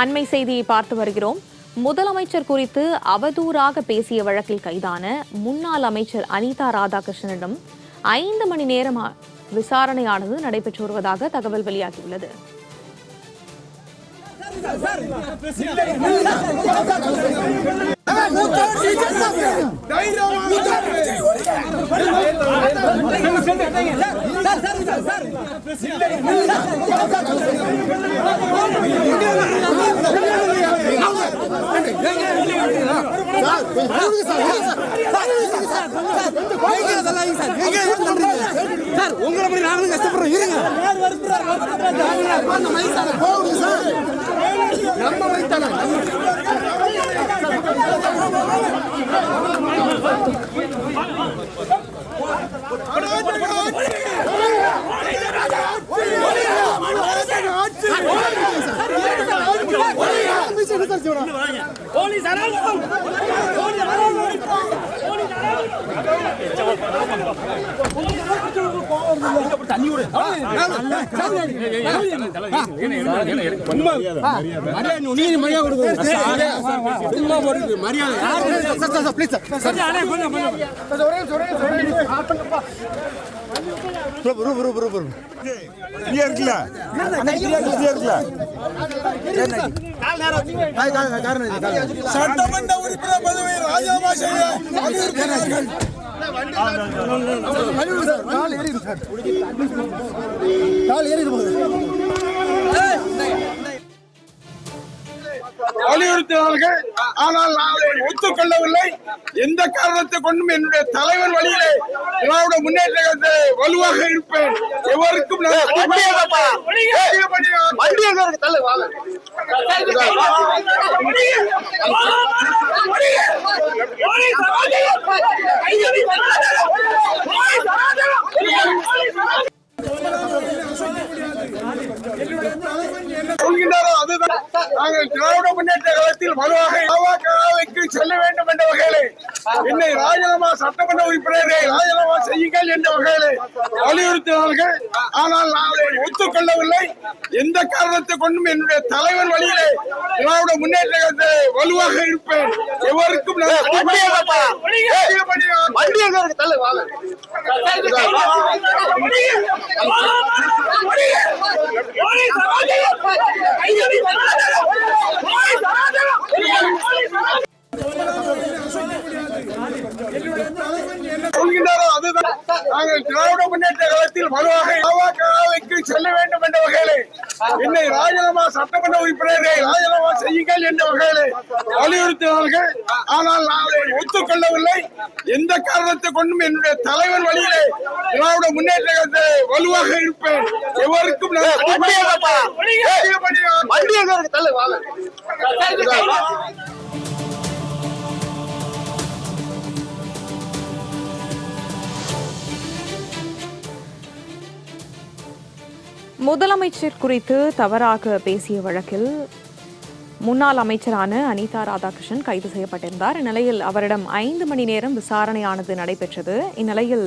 அண்மை செய்தியை பார்த்து வருகிறோம். முதலமைச்சர் குறித்து அவதூறாக பேசிய வழக்கில் கைதான முன்னாள் அமைச்சர் அனிதா ராதாகிருஷ்ணனிடம் 5 மணி நேரம் விசாரணையானது நடைபெற்று வருவதாக தகவல் வெளியாகியுள்ளது. உங்களை நாங்களும் கஷ்டப்படுறோம். இருங்க நம்ம வைத்தான சட்டமன்ற உறுப்பினர் பதவியை ராஜினாமா செய்ய வலியுறுத்தினார்கள். ஆனால் நான் ஒத்துக்கொள்ளவில்லை. எந்த காரணத்தை கொண்டும் என்னுடைய தலைவர் வழியிலே திராவிட முன்னேற்றத்தை வலுவாக இருப்பேன். எவருக்கும் சொல்கின்றாரோ அதுதான். நாங்கள் திராவிட முன்னேற்ற காலத்தில் வலுவாக செல்ல வேண்டும் என்ற வகையிலே என்னை ராஜினாமா சட்டமன்ற உறுப்பினரை ராஜினாமா செய்யுங்கள் என்ற வகையிலே வலியுறுத்தினார்கள். ஆனால் நான் ஒத்துக்கொள்ளவில்லை. எந்த காரணத்தை கொண்டும் என்னுடைய தலைவர் வழியிலே திராவிட முன்னேற்றத்தை வலுவாக இருப்பேன். எவருக்கும் சொல்கின்றாரோ அதுதான். நாங்கள் திராவிட முன்னேற்ற காலத்தில் வலுவாக செல்ல வேண்டும் என்ற வகையிலே என்னை ராஜினாமா சட்டமன்ற உறுப்பினரை ராஜினாமா செய்யுங்கள் என்ற வகையிலே வலியுறுத்தினார்கள். ஆனால் நான் ஒத்துக்கொள்ளவில்லை. எந்த காரணத்தை கொண்டும் என்னுடைய தலைவர் வழியிலே திராவிட முன்னேற்றத்தை வலுவாக இருப்பேன். எவருக்கும் முதலமைச்சர் குறித்து தவறாக பேசிய வழக்கில் முன்னாள் அமைச்சரான அனிதா ராதாகிருஷ்ணன் கைது செய்யப்பட்டிருந்தார். இந்நிலையில் அவரிடம் 5 மணி நேரம் விசாரணையானது நடைபெற்றது. இந்நிலையில்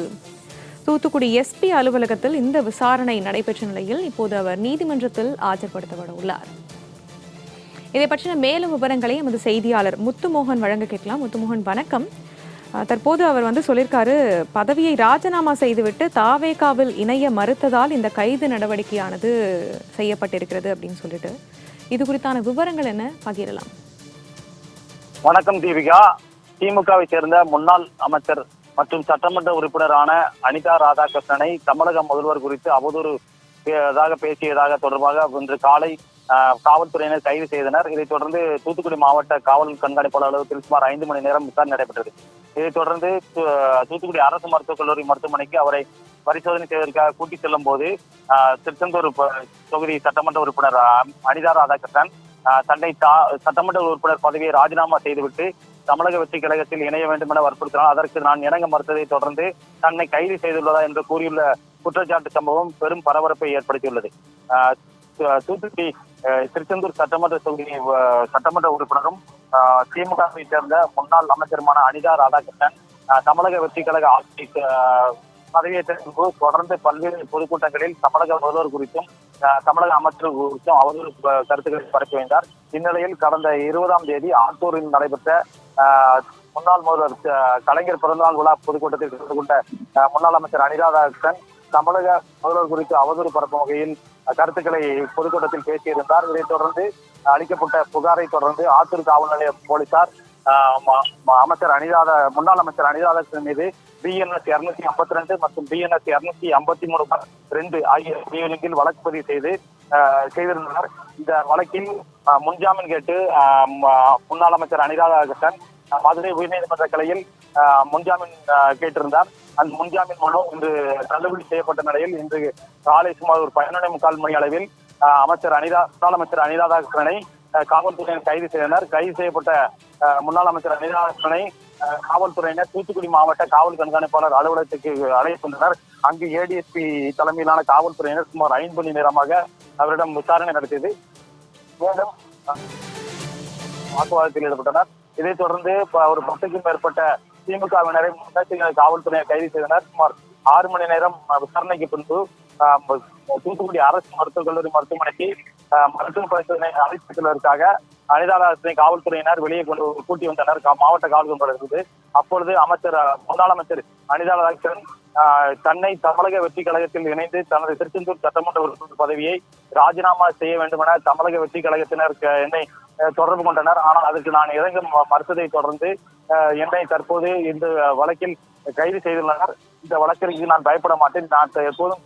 தூத்துக்குடி எஸ்பி அலுவலகத்தில் இந்த விசாரணை நடைபெற்ற நிலையில் இப்போது அவர் நீதிமன்றத்தில் ஆஜர்படுத்தப்பட உள்ளார். இதை பற்றின மேலும் விவரங்களை எமது செய்தியாளர் முத்துமோகன் வழங்க கேட்கலாம். முத்துமோகன், வணக்கம். தற்போது அவர் சொல்லியிருக்காரு, பதவியை ராஜினாமா செய்துவிட்டு தாவேகாவில் இணைய மறுத்ததால் இந்த கைது நடவடிக்கையானது செய்யப்பட்டிருக்கிறது அப்படின்னு சொல்லிட்டு, இது குறித்தான விவரங்கள் என்ன பகிரலாம்? வணக்கம் தீபிகா. திமுகவை சேர்ந்த முன்னாள் அமைச்சர் மற்றும் சட்டமன்ற உறுப்பினரான அனிதா ராதாகிருஷ்ணனை தமிழக முதல்வர் குறித்து அவதூறு பேசியதாக தொடர்பாக இன்று காலை காவல்துறையினர் கைது செய்தனர். இதைத் தொடர்ந்து தூத்துக்குடி மாவட்ட காவல் கண்காணிப்பாளர் அலுவலகத்தில் சுமார் 5 மணி நேரம் விசாரணை நடைபெற்றது. இதைத் தொடர்ந்து தூத்துக்குடி அரசு மருத்துவக் கல்லூரி மருத்துவமனைக்கு அவரை பரிசோதனை செய்வதற்காக கூட்டிச் செல்லும் போது திருச்செந்தூர் தொகுதி சட்டமன்ற உறுப்பினர் அனிதா ராதாகிருஷ்ணன் தன்னை சட்டமன்ற உறுப்பினர் பதவியை ராஜினாமா செய்துவிட்டு தமிழக வெற்றி கழகத்தில் இணைய வேண்டும் என வற்புறுத்தினார். அதற்கு நான் இணங்க மறுத்ததை தொடர்ந்து தன்னை கைது செய்துள்ளதா என்று கூறியுள்ள குற்றச்சாட்டு சம்பவம் பெரும் பரபரப்பை ஏற்படுத்தியுள்ளது. தூத்துக்குடி திருச்செந்தூர் சட்டமன்ற தொகுதி சட்டமன்ற உறுப்பினரும் திமுகவை சேர்ந்த முன்னாள் அமைச்சருமான அனிதா ராதாகிருஷ்ணன் தமிழக வெற்றி கழக ஆட்சி பதவியேற்ற தொடர்ந்து பல்வேறு பொதுக்கூட்டங்களில் தமிழக முதல்வர் குறித்தும் தமிழக அமைச்சர் குறித்தும் அவதூறு கருத்துக்களை பரப்பி வந்தார். இந்நிலையில் கடந்த 20ஆம் தேதி ஆத்தூரில் நடைபெற்ற முன்னாள் முதல்வர் கலைஞர் பிறந்தநாள் விழா பொதுக்கூட்டத்தில் கலந்து கொண்ட முன்னாள் அமைச்சர் அனிதா ராதாகிருஷ்ணன் தமிழக முதல்வர் குறித்து அவதூறு பரப்பும் வகையில் கருத்துக்களை பொதுக்கூட்டத்தில் பேசியிருந்தார். இதைத் தொடர்ந்து அளிக்கப்பட்ட புகாரை தொடர்ந்து ஆத்தூர் காவல் நிலைய போலீசார் முன்னாள் அமைச்சர் அனிதா ராதாகிருஷ்ணன் மீது BNS 252 மற்றும் BNS 253(2) ஆகிய பிரிவுகளில் வழக்கு பதிவு செய்திருந்தனர். இந்த வழக்கில் முன்ஜாமீன் கேட்டு முன்னாள் அமைச்சர் அனிதா ராதாகிருஷ்ணன் மதுரை உயர்நீதிமன்ற கிளையில் முன்ஜாமீன் கேட்டிருந்தார். அந்த முன்ஜாமீன் மனு இன்று தள்ளுபடி செய்யப்பட்ட நிலையில் இன்று காலை சுமார் ஒரு 11:45 மணி அளவில் முன்னாள் அமைச்சர் அனிதா ராதாகிருஷ்ணனை காவல்துறையினர் கைது செய்தனர். கைது செய்யப்பட்ட முன்னாள் அமைச்சர் அனிதா ராதாகிருஷ்ணனை காவல்துறையினர் தூத்துக்குடி மாவட்ட காவல் கண்காணிப்பாளர் அலுவலகத்துக்கு அழைக்கின்றனர். அங்கு ADSP தலைமையிலான காவல்துறையினர் சுமார் 5 மணி நேரமாக அவரிடம் விசாரணை நடத்தியது. மேலும் வாக்குவாதத்தில் ஈடுபட்டனர். இதைத் தொடர்ந்து ஒரு 10க்கும் மேற்பட்ட திமுகவினரை காவல்துறையினர் கைது செய்தனர். சுமார் 6 மணி நேரம் விசாரணைக்கு பின்பு தூத்துக்குடி அரசு மருத்துவக் கல்லூரி மருத்துவமனைக்கு மருத்துவ பரிசோதனை அழைத்து செல்வதற்காக அனிதா ராதாகிருஷ்ணனை காவல்துறையினர் வெளியே கூட்டி வந்தனர். மாவட்ட காவல் கண்காணிப்பு. அப்பொழுது முன்னாள் அமைச்சர் அனிதா ராதாகிருஷ்ணன் தன்னை தமிழக வெற்றி கழகத்தில் இணைந்து தனது திருச்செந்தூர் சட்டமன்ற உறுப்பினர் பதவியை ராஜினாமா செய்ய வேண்டும் என தமிழக வெற்றி கழகத்தினர் என்னை தொடர்பு கொண்டனர். ஆனால் அதற்கு நான் இறங்க மறுத்ததை தொடர்ந்து என்னை தற்போது இந்த வழக்கில் கைது செய்துள்ளனர். இந்த வழக்கிற்கு நான் பயப்பட மாட்டேன், நான் எப்போதும்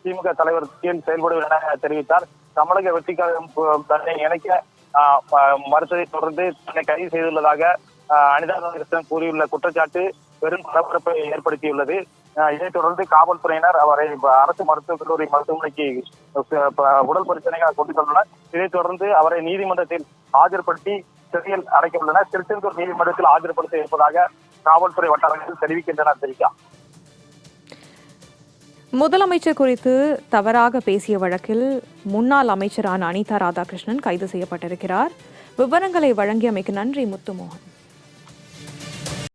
திமுக தலைவர் கீழ் செயல்படுவேன் என தெரிவித்தார். தமிழக வெற்றி கழகம் தன்னை இணைக்க மறுத்ததை தொடர்ந்து தன்னை கைது செய்துள்ளதாக அனிதா ராதாகிருஷ்ணன் கூறியுள்ள குற்றச்சாட்டு பெரும் பரபரப்பை ஏற்படுத்தியுள்ளது. இதைத் தொடர்ந்து காவல்துறையினர் அவரை அரசு மருத்துவக் கல்லூரி மருத்துவமனைக்கு உடல் பரிசோதனைக்காக கொண்டு சென்றனர். இதைத் தொடர்ந்து அவரை நீதிமன்றத்தில் ஆஜர்படுத்தி சிறையில் அடைக்கப்பட்டுள்ளனர். திருச்செந்தூர் நீதிமன்றத்தில் ஆஜர்படுத்த இருப்பதாக காவல்துறை வட்டாரங்கள் தெரிவிக்கின்றனர். தெரிவிக்கா முதலமைச்சர் குறித்து தவறாக பேசிய வழக்கில் முன்னாள் அமைச்சரான அனிதா ராதாகிருஷ்ணன் கைது செய்யப்பட்டிருக்கிறார். விவரங்களை வழங்கியமைக்கு நன்றி முத்துமோகன்.